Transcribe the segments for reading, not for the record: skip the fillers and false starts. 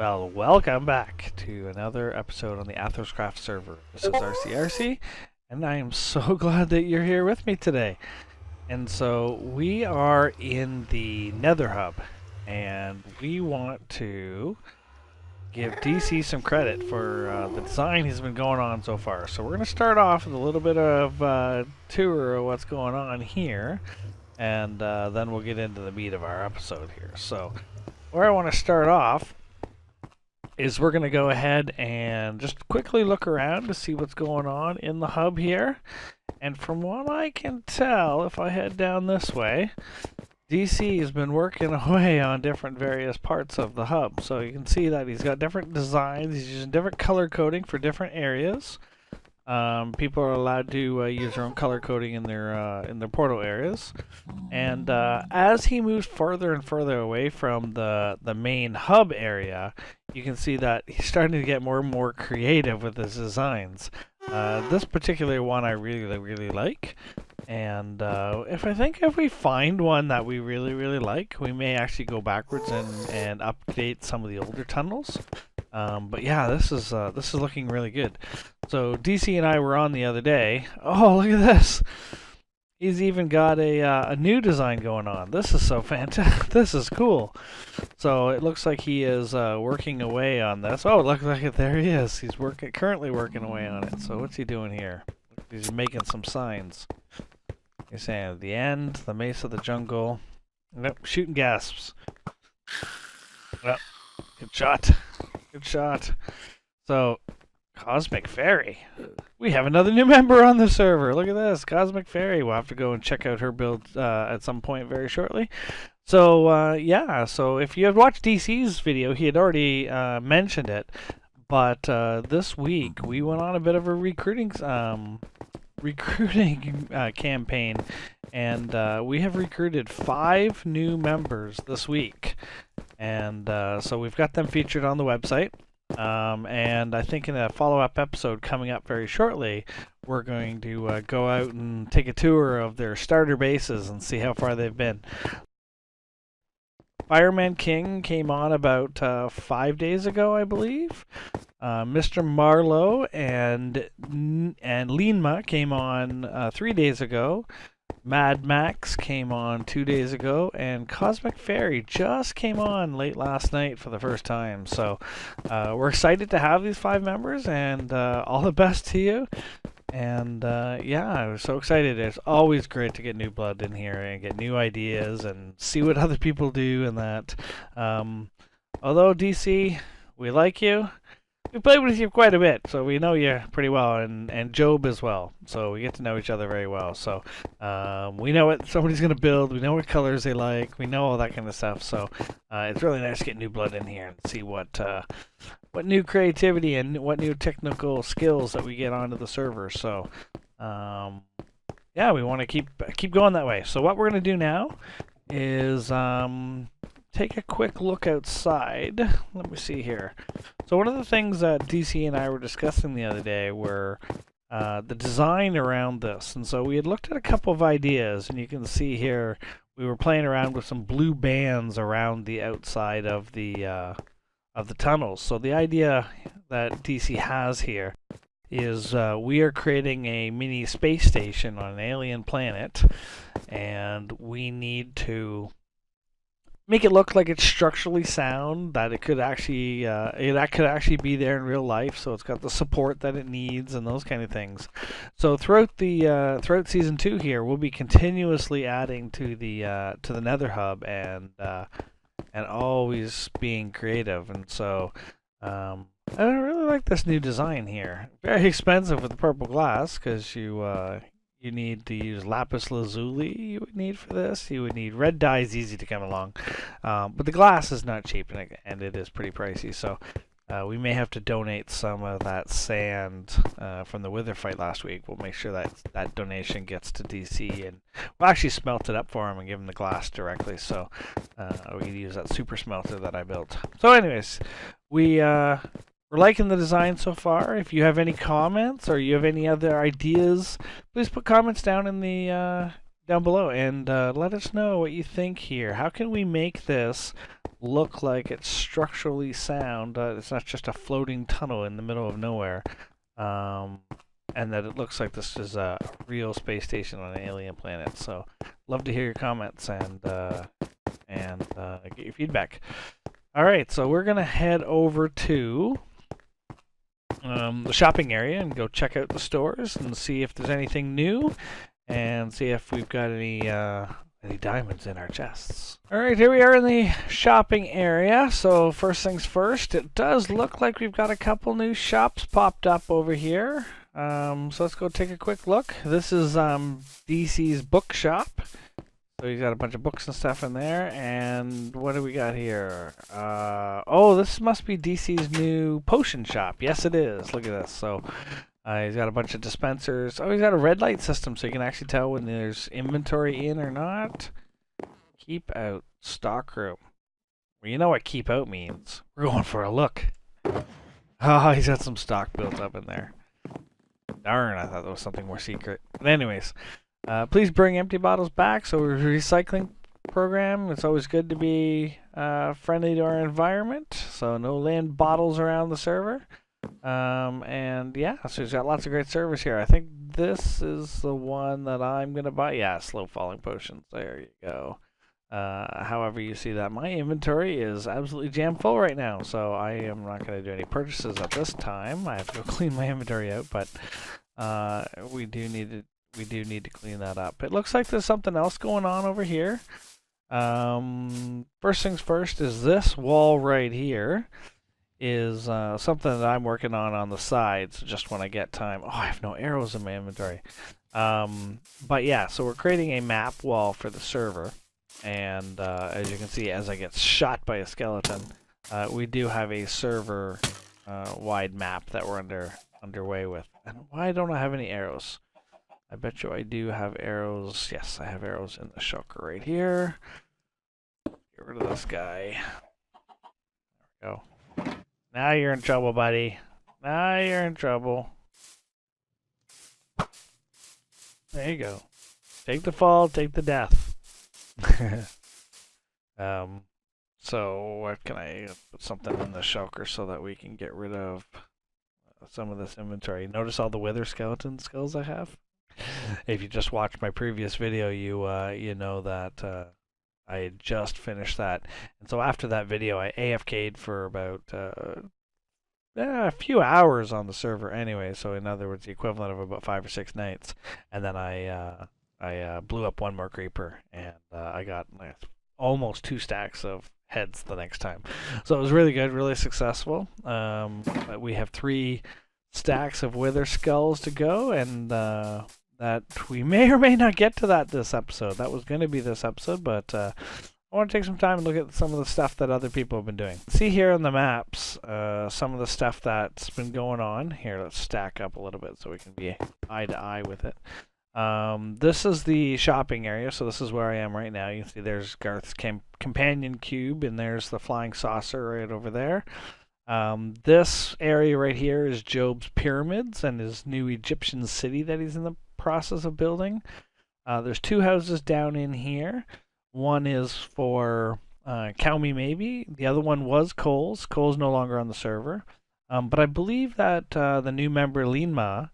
Well, welcome back to another episode on the AthosCraft server. This is ArseyRC, and I am so glad that you're here with me today. And so we are in the Nether Hub, and we want to give DC some credit for the design he's been going on so far. So we're going to start off with a little bit of tour of what's going on here, and then we'll get into the meat of our episode here. So where I want to start off is we're going to go ahead and just quickly look around to see what's going on in the hub here. And from what I can tell, if I head down this way, DC has been working away on different various parts of the hub. So you can see that he's got different designs, he's using different color coding for different areas. People are allowed to use their own color coding in their portal areas, and as he moves further and further away from the main hub area, you can see that he's starting to get more and more creative with his designs. This particular one I really like, and if we find one that we really like, we may actually go backwards and update some of the older tunnels. But yeah, this is looking really good. So DC and I were on the other day. Oh, look at this! He's even got a new design going on. This is so fantastic. This is cool. So it looks like he is working away on this. Oh, look like it! There he is. He's currently working away on it. So what's he doing here? He's making some signs. He's saying at the end, the mace of the jungle. Nope, shooting gasps. Well, good shot. Good shot. So, Cosmic Fairy. We have another new member on the server. Look at this. Cosmic Fairy. We'll have to go and check out her build at some point very shortly. So, yeah. So, if you have watched DC's video, he had already mentioned it. But this week, we went on a bit of a recruiting campaign. And we have recruited 5 new members this week. And so we've got them featured on the website. And I think in a follow-up episode coming up very shortly, we're going to go out and take a tour of their starter bases and see how far they've been. Fireman King came on about 5 days ago, I believe. Mr. Marlowe and Linma came on 3 days ago. Mad Max came on 2 days ago, and Cosmic Fairy just came on late last night for the first time. So we're excited to have these 5 members, and all the best to you. And yeah, I was so excited. It's always great to get new blood in here and get new ideas and see what other people do and that. Although DC, we like you. We played with you quite a bit, so we know you pretty well, and Job as well. So we get to know each other very well. So we know what somebody's going to build. We know what colors they like. We know all that kind of stuff. So it's really nice to get new blood in here and see what new creativity and what new technical skills that we get onto the server. So yeah, we want to keep going that way. So what we're going to do now is take a quick look outside. Let me see here. So one of the things that DC and I were discussing the other day were the design around this. And so we had looked at a couple of ideas, and you can see here we were playing around with some blue bands around the outside of the tunnels. So the idea that DC has here is we are creating a mini space station on an alien planet, and we need to make it look like it's structurally sound, that it could actually be there in real life, so it's got the support that it needs and those kind of things. So throughout season 2 here, we'll be continuously adding to the Nether Hub and always being creative. And so I really like this new design here. Very expensive with the purple glass, because you need to use lapis lazuli. You would need for this. You would need red dye. Is easy to come along, but the glass is not cheap, and it is pretty pricey. So we may have to donate some of that sand from the wither fight last week. We'll make sure that donation gets to DC, and we'll actually smelt it up for him and give him the glass directly. So we can use that super smelter that I built. So, anyways, we're liking the design so far. If you have any comments or you have any other ideas, please put comments down in the down below and let us know what you think here. How can we make this look like it's structurally sound. It's not just a floating tunnel in the middle of nowhere. And that it looks like this is a real space station on an alien planet. So, love to hear your comments and get your feedback. All right, so we're gonna head over to the shopping area and go check out the stores and see if there's anything new, and see if we've got any diamonds in our chests. All right, here we are in the shopping area. So first things first, it does look like we've got a couple new shops popped up over here. So let's go take a quick look. This is DC's bookshop. So he's got a bunch of books and stuff in there. And what do we got here? Oh, this must be DC's new potion shop. Yes, it is. Look at this. So he's got a bunch of dispensers. Oh, he's got a red light system so you can actually tell when there's inventory in or not. Keep out. Stock room. Well, you know what keep out means. We're going for a look. Oh, he's got some stock built up in there. Darn, I thought there was something more secret. But anyways, please bring empty bottles back. So we're a recycling program. It's always good to be friendly to our environment. So no land bottles around the server. And yeah, so he's got lots of great servers here. I think this is the one that I'm going to buy. Yeah, slow falling potions. There you go. However you see that, my inventory is absolutely jam full right now, so I am not going to do any purchases at this time. I have to go clean my inventory out, but we do need to clean that up. It looks like there's something else going on over here. First things first is this wall right here is something that I'm working on the sides just when I get time. Oh, I have no arrows in my inventory. But yeah, so we're creating a map wall for the server. And as you can see, as I get shot by a skeleton, we do have a server wide map that we're underway with. And why don't I have any arrows? I bet you I do have arrows. Yes, I have arrows in the shulker right here. Get rid of this guy. There we go. Now you're in trouble, buddy. Now you're in trouble. There you go. Take the fall, take the death. So what can I put something in the shulker so that we can get rid of some of this inventory? Notice all the wither skeleton skulls I have? If you just watched my previous video, you know that I had just finished that. And so after that video, I AFK'd for about a few hours on the server anyway. So in other words, the equivalent of about 5 or 6 nights. And then I blew up one more creeper, and I got almost 2 stacks of heads the next time. So it was really good, really successful. But we have 3 stacks of wither skulls to go, and that we may or may not get to that this episode. That was going to be this episode, but I want to take some time and look at some of the stuff that other people have been doing. See here on the maps some of the stuff that's been going on. Here, let's stack up a little bit so we can be eye to eye with it. This is the shopping area, so this is where I am right now. You can see there's Garth's companion cube, and there's the flying saucer right over there. This area right here is Job's pyramids and his new Egyptian city that he's in the process of building. There's 2 houses down in here. One is for Cowme maybe. The other one was Cole's. Cole's no longer on the server. But I believe that the new member Linma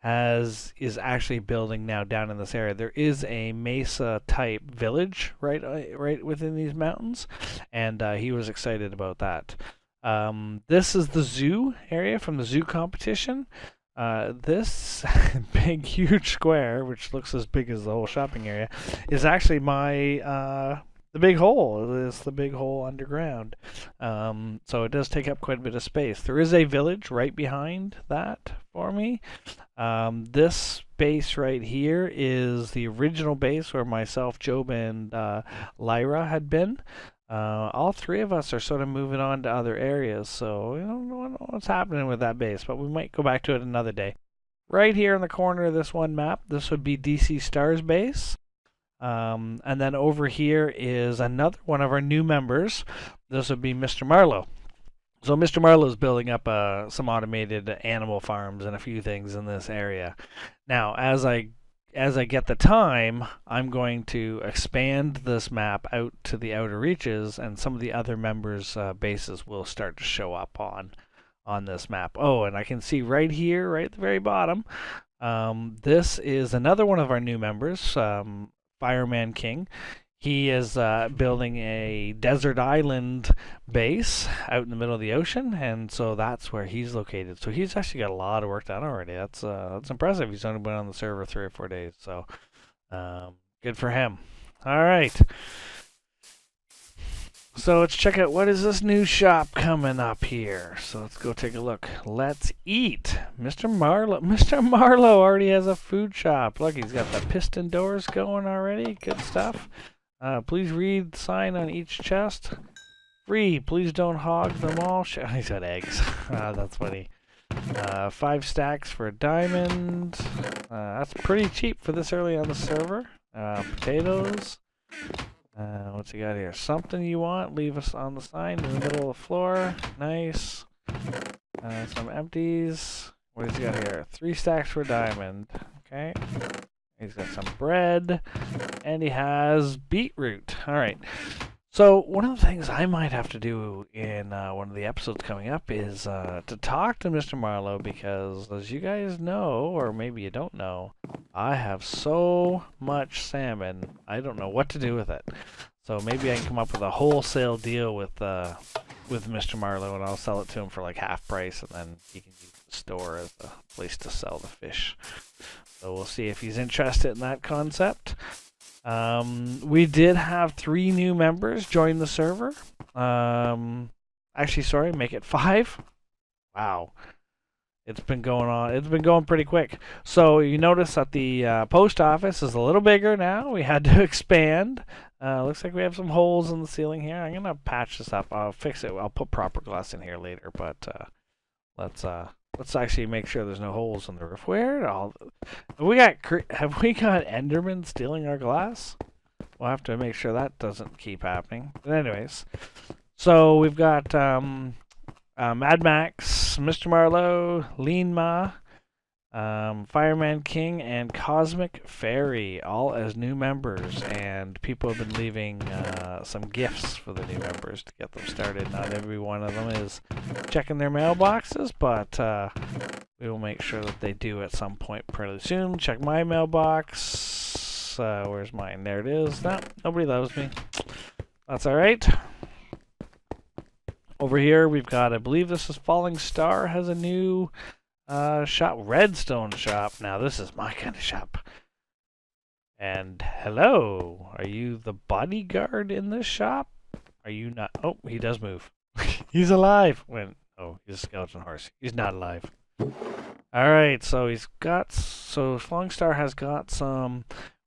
is actually building now down in this area. There is a mesa type village right within these mountains, and he was excited about that. This is the zoo area from the zoo competition. This big huge square, which looks as big as the whole shopping area, is actually my the big hole. It's the big hole underground. So it does take up quite a bit of space. There is a village right behind that for me. This base right here is the original base where myself, Job, and Lyra had been. All 3 of us are sort of moving on to other areas, so we don't know what's happening with that base, but we might go back to it another day. Right here in the corner of this one map, this would be DC Star's base. And then over here is another one of our new members. This would be Mr. Marlowe. So Mr. Marlowe is building up some automated animal farms and a few things in this area. Now, as I as I get the time, I'm going to expand this map out to the outer reaches, and some of the other members' bases will start to show up on this map. Oh, and I can see right here, right at the very bottom, this is another one of our new members, Fireman King. He is building a desert island base out in the middle of the ocean, and so that's where he's located. So he's actually got a lot of work done already. That's impressive. He's only been on the server 3 or 4 days, so good for him. All right. So let's check out what is this new shop coming up here. So let's go take a look. Let's eat. Mr. Marlowe already has a food shop. Look, he's got the piston doors going already. Good stuff. Please read the sign on each chest. Free. Please don't hog them all. He's got eggs. That's funny. 5 stacks for a diamond. That's pretty cheap for this early on the server. Potatoes. What's he got here? Something you want? Leave us on the sign in the middle of the floor. Nice. Some empties. What has he got here? 3 stacks for a diamond. Okay. He's got some bread, and he has beetroot. All right. So one of the things I might have to do in one of the episodes coming up is to talk to Mr. Marlowe, because as you guys know, or maybe you don't know, I have so much salmon, I don't know what to do with it. So maybe I can come up with a wholesale deal with Mr. Marlowe, and I'll sell it to him for like half price, and then he can use the store as a place to sell the fish. So we'll see if he's interested in that concept. We did have 3 new members join the server. Actually, sorry, make it 5. Wow. It's been going on. It's been going pretty quick. So you notice that the post office is a little bigger now. We had to expand. Looks like we have some holes in the ceiling here. I'm gonna patch this up. I'll fix it. I'll put proper glass in here later. But let's actually make sure there's no holes in the roof. Where all have we got Endermen stealing our glass? We'll have to make sure that doesn't keep happening. But anyways, so we've got Mad Max, Mr. Marlowe, Lean Ma, Fireman King, and Cosmic Fairy, all as new members. And people have been leaving some gifts for the new members to get them started. Not every one of them is checking their mailboxes, but we will make sure that they do at some point pretty soon. Check my mailbox. Where's mine? There it is. No, nobody loves me. That's alright. Over here we've got, I believe this is Falling Star, has a new shop, Redstone shop. Now this is my kind of shop. And hello, are you the bodyguard in this shop? Are you not? Oh, he does move. He's alive. Oh, he's a skeleton horse. He's not alive. All right, so Falling Star has got some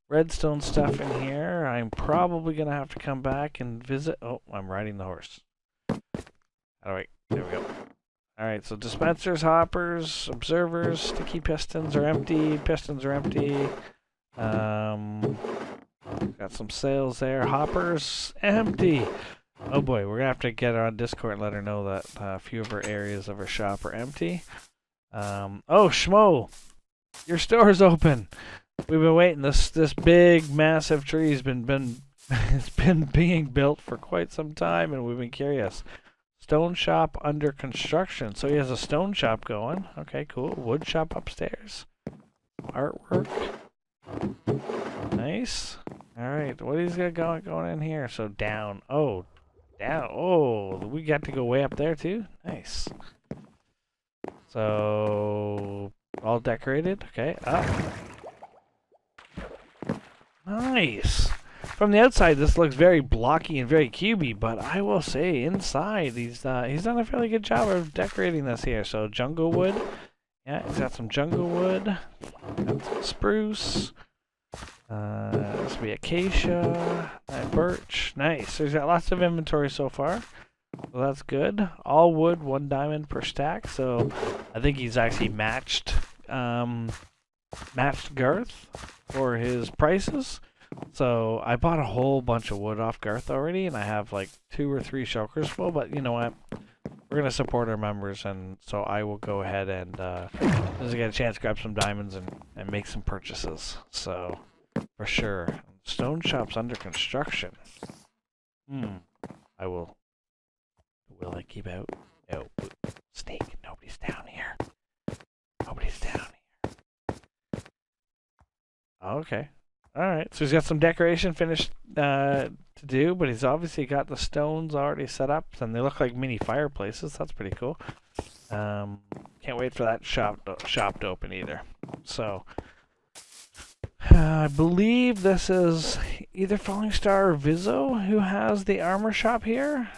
redstone stuff in here. I'm probably gonna have to come back and visit. Oh, I'm riding the horse. Alright, there we go. Alright, so dispensers, hoppers, observers, sticky pistons are empty. Pistons are empty. Got some sales there. Hoppers, empty. Oh boy, we're gonna have to get her on Discord and let her know that a few of her areas of her shop are empty. Oh, Schmo! Your store's open! We've been waiting. This big, massive tree has been it's been being built for quite some time, and we've been curious. Stone shop under construction. So he has a stone shop going. Okay, cool. Wood shop upstairs. Artwork. Nice. Alright, what he's got going in here? So down. Oh, down. Oh, we got to go way up there too? Nice. So, all decorated. Okay, up. Nice. From the outside, this looks very blocky and very cubey, but I will say inside, he's done a fairly good job of decorating this here. So jungle wood, yeah, he's got some jungle wood, got some spruce. This will be acacia, birch. Nice. So he's got lots of inventory so far, so that's good. All wood, 1 diamond per stack. So I think he's actually matched Garth for his prices. So I bought a whole bunch of wood off Garth already, and I have like 2 or 3 shulkers full, but you know what? we're gonna support our members, and so I will go ahead and as soon as I get a chance, grab some diamonds and make some purchases. So for sure, stone shop's under construction. I will. Will I keep out? No. Snake. Nobody's down here. Nobody's down here. Okay. Alright, so he's got some decoration finished to do, but he's obviously got the stones already set up, and they look like mini fireplaces. That's pretty cool. Can't wait for that shop to open either. So, I believe this is either Falling Star or Vizzo who has the armor shop here.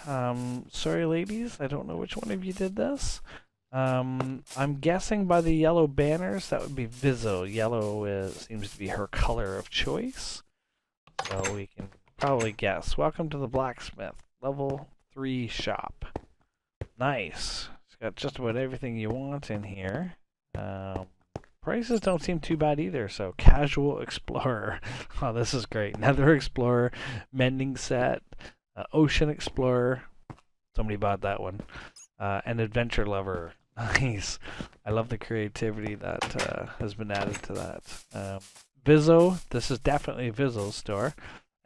Sorry ladies, I don't know which one of you did this. I'm guessing by the yellow banners that would be Vizzo. Yellow seems to be her color of choice. So we can probably guess. Welcome to the blacksmith. Level 3 shop. Nice. It's got just about everything you want in here. Prices don't seem too bad either. So Casual Explorer. Oh, this is great. Nether Explorer. Mending set. Ocean Explorer. Somebody bought that one. An Adventure Lover. Nice. I love the creativity that has been added to that. Vizzo. This is definitely Vizzo's store.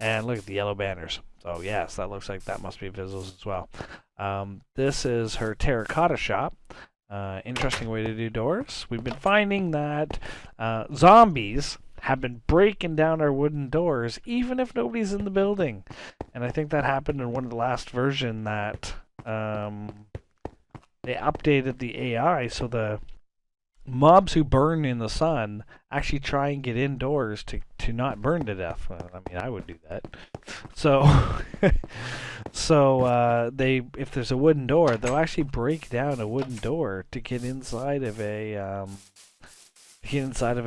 And look at the yellow banners. So yes, that looks like that must be Vizzo's as well. This is her terracotta shop. Interesting way to do doors. We've been finding that zombies have been breaking down our wooden doors even if nobody's in the building. And I think that happened in one of the last version that they updated the AI so the mobs who burn in the sun actually try and get indoors to not burn to death. Well, I mean, I would do that. So, if there's a wooden door, they'll actually break down a wooden door to get inside of a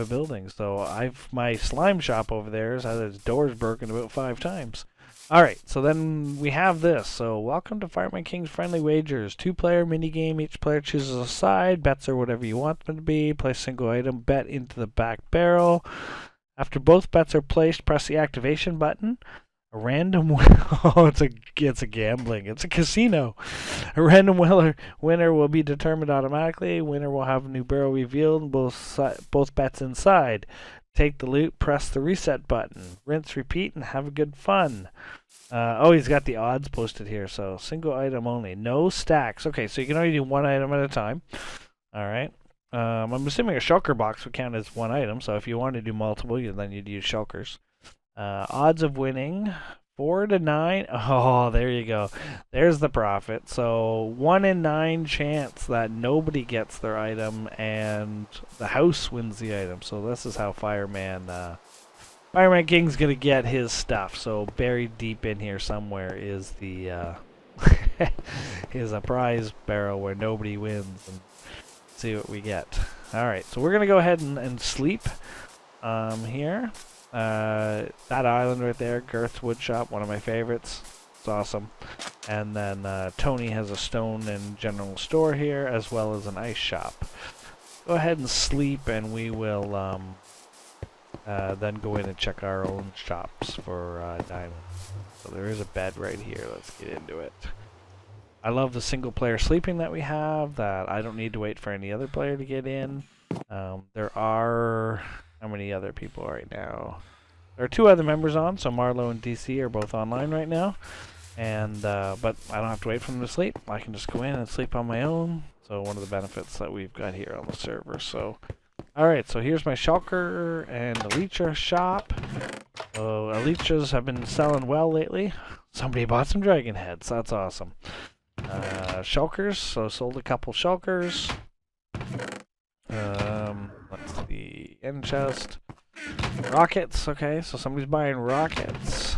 building. So my slime shop over there has had its doors broken about 5 times. Alright, so then we have this. So, welcome to Fireman King's Friendly Wagers. 2-player minigame. Each player chooses a side. Bets are whatever you want them to be. Place single item bet into the back barrel. After both bets are placed, press the activation button. A random it's a gambling. It's a casino. A random winner will be determined automatically. Winner will have a new barrel revealed. Both bets inside. Take the loot, press the reset button. Rinse, repeat, and have a good fun. He's got the odds posted here. So, single item only. No stacks. Okay, so you can only do one item at a time. Alright. I'm assuming a shulker box would count as one item. So, if you want to do multiple, then you'd use shulkers. Odds of winning. 4 to 9. Oh, there you go. There's the profit. So 1 in 9 chance that nobody gets their item and the house wins the item. So this is how Fireman King's gonna get his stuff. So buried deep in here somewhere is the is a prize barrel where nobody wins, and see what we get. All right, so we're gonna go ahead and sleep here. That island right there, Girth's Woodshop, one of my favorites. It's awesome. And then Tony has a stone and general store here, as well as an ice shop. Go ahead and sleep, and we will then go in and check our own shops for diamonds. So there is a bed right here. Let's get into it. I love the single player sleeping that we have, that I don't need to wait for any other player to get in. There are... How many other people right now? There are 2 other members on, so Marlo and DC are both online right now. And but I don't have to wait for them to sleep. I can just go in and sleep on my own. So one of the benefits that we've got here on the server. So, alright, so here's my shulker and Elytra shop. So Elytras have been selling well lately. Somebody bought some dragon heads. That's awesome. Shulkers, so sold a couple shulkers. Let's see, end chest. Rockets, okay, so somebody's buying rockets.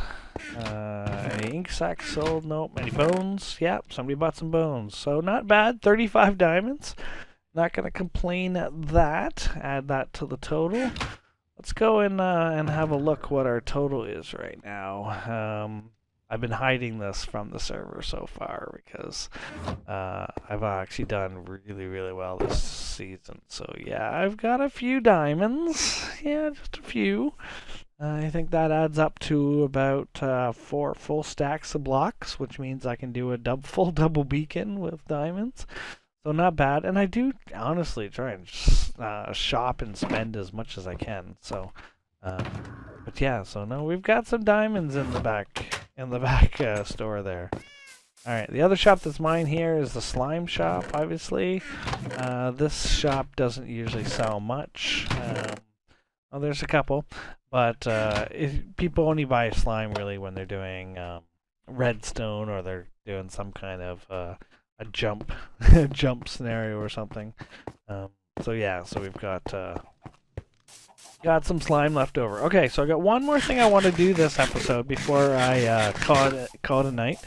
Any ink sacks sold? Nope. Any bones? Yep, somebody bought some bones. So not bad, 35 diamonds. Not gonna complain at that. Add that to the total. Let's go and have a look what our total is right now. I've been hiding this from the server so far because I've actually done really, really well this season. So yeah, I've got a few diamonds. Yeah, just a few. I think that adds up to about 4 full stacks of blocks, which means I can do a full double beacon with diamonds. So not bad, and I do honestly try and shop and spend as much as I can. So, but yeah, so no, we've got some diamonds in the back store there. All right, the other shop that's mine here is the slime shop. Obviously, this shop doesn't usually sell much. Well, there's a couple, but people only buy slime really when they're doing redstone or they're doing some kind of a jump jump scenario or something. So yeah, so we've got some slime left over. Okay, so I got one more thing I want to do this episode before I call it a night,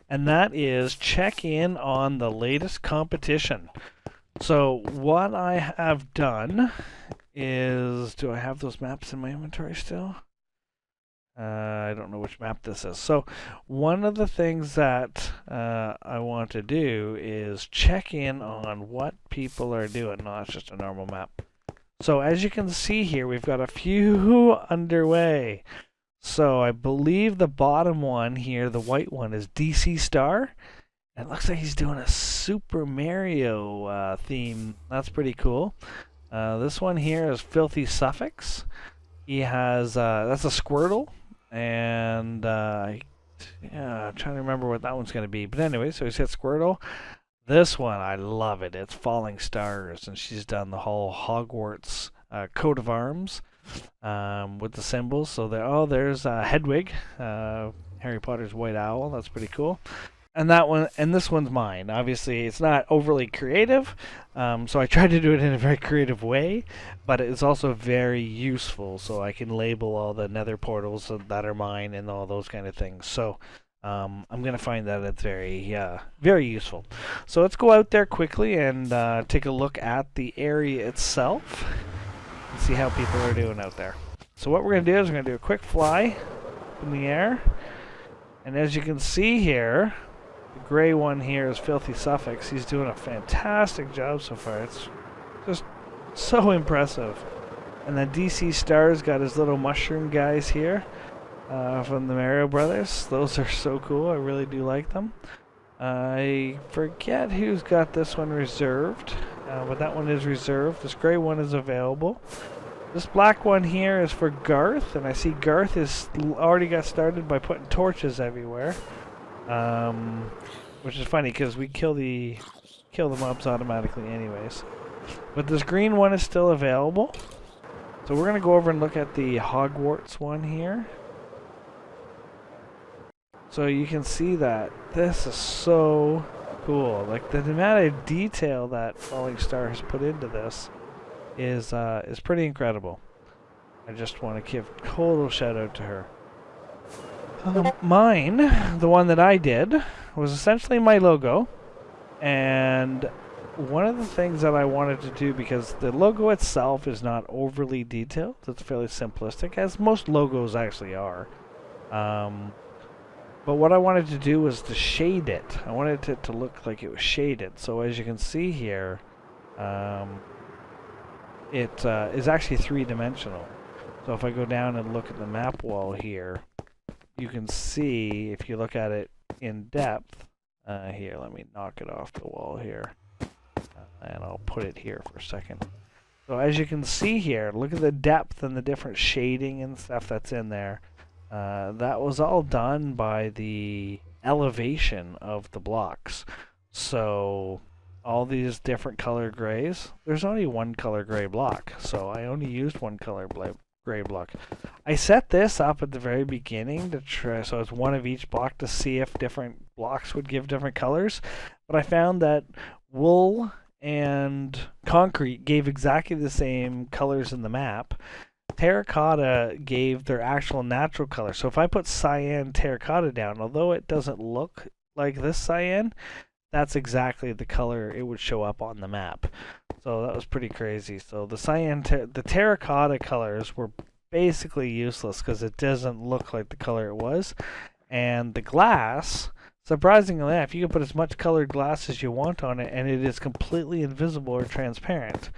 and that is check in on the latest competition. So what I have done is, do I have those maps in my inventory still? I don't know which map this is. So one of the things that I want to do is check in on what people are doing. No, that's just a normal map. So as you can see here, we've got a few underway. So I believe the bottom one here, the white one, is DC Star. And it looks like he's doing a Super Mario theme. That's pretty cool. This one here is Filthy Suffix. He has, that's a Squirtle. And, yeah, I'm trying to remember what that one's going to be. But anyway, so he's got Squirtle. This one, I love it. It's Falling Stars. And she's done the whole Hogwarts coat of arms with the symbols. So there's Hedwig, Harry Potter's White Owl. That's pretty cool. And that one, and this one's mine. Obviously, it's not overly creative, so I tried to do it in a very creative way, but it's also very useful, so I can label all the nether portals that are mine and all those kind of things. So I'm going to find that it's very useful. So let's go out there quickly and take a look at the area itself and see how people are doing out there. So what we're going to do is we're going to do a quick fly in the air, and as you can see here, the gray one here is Filthy Suffix. He's doing a fantastic job so far. It's just so impressive. And then DC Star's got his little mushroom guys here from the Mario Brothers. Those are so cool. I really do like them. I forget who's got this one reserved, but that one is reserved. This gray one is available. This black one here is for Garth, and I see Garth is already got started by putting torches everywhere. Which is funny because we kill the mobs automatically anyways. But this green one is still available. So we're gonna go over and look at the Hogwarts one here. So you can see that this is so cool. Like the amount of detail that Falling Star has put into this is pretty incredible. I just want to give a total shout out to her. Mine, the one that I did, was essentially my logo, and one of the things that I wanted to do, because the logo itself is not overly detailed, it's fairly simplistic, as most logos actually are, but what I wanted to do was to shade it. I wanted it to look like it was shaded, so as you can see here, it is actually three-dimensional. So if I go down and look at the map wall here, you can see, if you look at it in depth, here, let me knock it off the wall here, and I'll put it here for a second. So as you can see here, look at the depth and the different shading and stuff that's in there. That was all done by the elevation of the blocks. So all these different color grays, there's only one color gray block, so I only used one color gray block. I set this up at the very beginning to try, so it's one of each block, to see if different blocks would give different colors, but I found that wool and concrete gave exactly the same colors in the map. Terracotta gave their actual natural color. So if I put cyan terracotta down, although it doesn't look like this cyan, that's exactly the color it would show up on the map. So that was pretty crazy. So the the terracotta colors were basically useless because it doesn't look like the color it was. And the glass, surprisingly enough, you can put as much colored glass as you want on it, and it is completely invisible or transparent.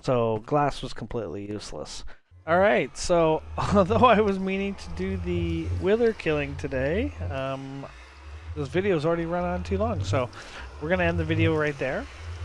So glass was completely useless. Alright, so although I was meaning to do the wither killing today, this video's already run on too long, so we're going to end the video right there.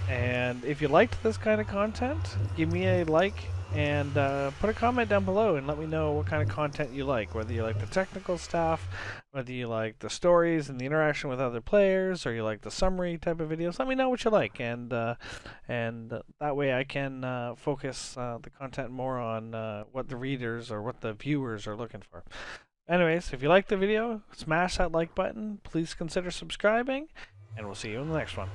And if you liked this kind of content, give me a like and put a comment down below and let me know what kind of content you like. Whether you like the technical stuff, whether you like the stories and the interaction with other players, or you like the summary type of videos. Let me know what you like, and that way I can focus the content more on what the readers or what the viewers are looking for. Anyways, if you like the video, smash that like button. Please consider subscribing, and we'll see you in the next one.